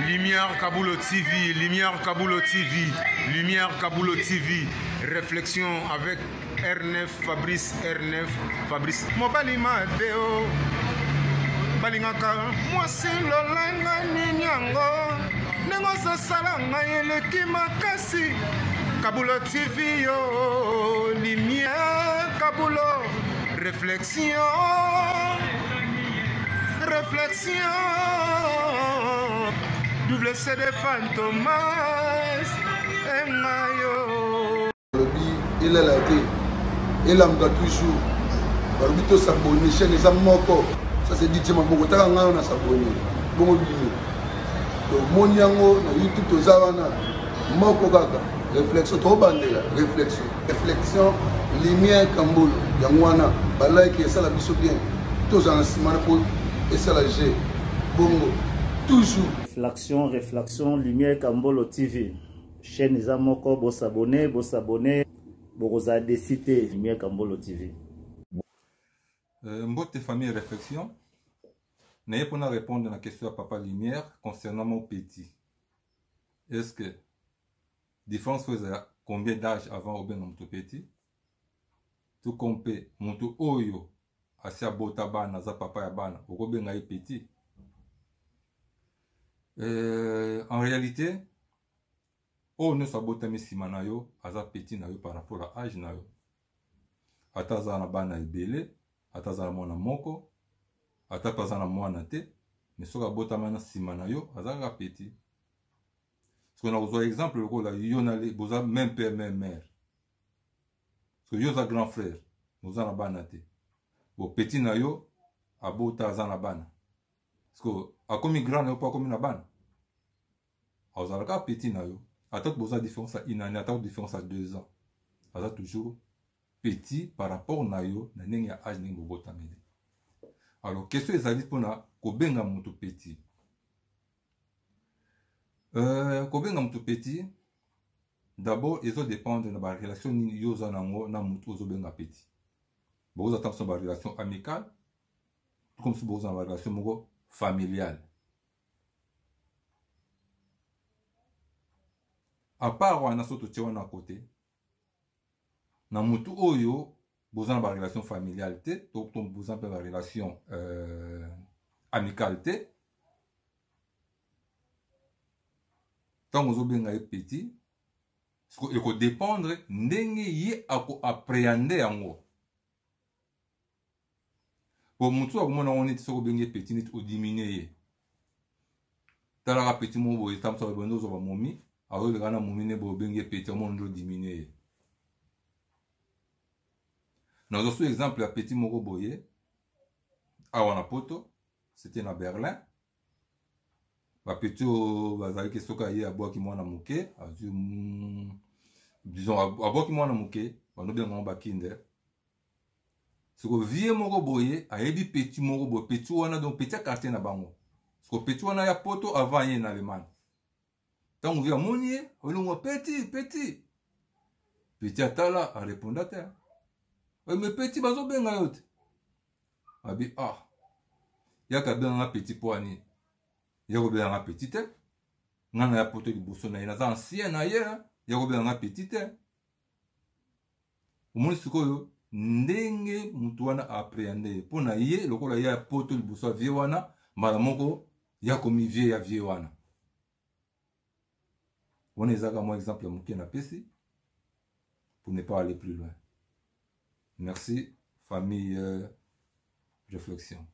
Lumière Kaboulo TV, Lumière Kaboulo TV, Lumière Kaboulo TV. Réflexion avec R9, Fabrice R9, Fabrice. Mobali Mateo, balingaka mwasi lolenga ninyango, nengo salanga eleki makasi. Kaboulo TV yo, Lumière Kaboulo, réflexion, réflexion. Double CD Fantomas Engayo. Il est là, il a toujours. Barbito s'abonne, chaîne les amoko. Ça c'est dit, ma beaucoup t'as un an s'abonner. Bon billet. Donc mon yango na YouTube tozawana. Moko gaga. Réflexion trop bandela. Réflexion. Réflexion. Lumière Kambolo. Yangwana. Balai qui est ça la biso bien. Tous en simana pour et ça la G. Bongo. Toujours. Réflexion, Lumière Kambolo TV. Chaîne Zamoko, vous s'abonnez, vous avez cité Lumière Kambolo TV. Mbote famille réflexion. N'ayez pas à répondre à la question à Papa Lumière concernant mon petit. Est-ce que différence faisait combien d'âge avant ou bien mon petit? Tout compte mon tout oyo asia botabana za papa ya bana ou bien petit. En réalité, on ne sabotami simana yo aza petit na yo par rapport à âge na yo. Ataza na bana ebele, ataza na mwana moko, ataza na mwana te, mais soka botama na simana yo aza ka petit. Parce qu'on a besoin exemple le là yo na le boza même père même mère. Parce que yo za grand frère, boza na bana te. Bo petit na yo abota aza na bana. Parce que a comme grand na yo pas comme na bana. Vous avez un petit na yo. Attends que vous avez différence à une année, attends différence à 2 ans. Vous avez toujours petit par rapport na yo, na nengi âge nengi bobotameli. Alors, question est ali pour na kobenga mutu petit. Kobenga mutu petit. D'abord, ils ont dépendre de la relation ni yo zanango na mutu ozo benga petit. Vous attendez sur la relation amicale, comme si vous avez une relation familiale. À part wana soto tchewa na côté na mutu oyo bozana ba relation familiale te to bozana ba relation amicale te tant ozo benga petit parce que eko dépendre ndenge ye ako appréhender yango pour mutu akomona on est soko benga petit nit o diminuer tala ka petit mo boy tam so bondo zo ba momi. Alors, le gars n'a mominé pour bien petit monde diminuer. Nous avons exemple à petit Moro Boye à Wanapoto, c'était à Berlin. La petit bazali qui soka y a bois qui m'en a moqué, disons à bois qui m'en a moqué, on a bien en bakinde. Ce que vieux Moro Boye a ébi petit Moro Boye, petit wana donc petit quartier na bango. Ce que petit wana ya poto avant y en Allemagne. Quand on vient monier, on dit petit. Petit atala a répondu à terre. Mais petit bazo ben gayot. Abi ah. Yaka ben un petit poignet. Yako ben un petit te. Ngana ya poto di bosso na ina za ancien na yera. Yako ben un petit te. Omoni sikoyo ndenge mutu wana appréhender. Pona ye lokola ya poto di bosso vie wana mbala moko yako mi vie ya vie wana. On est un exemple à PC pour ne pas aller plus loin. Merci, famille réflexion.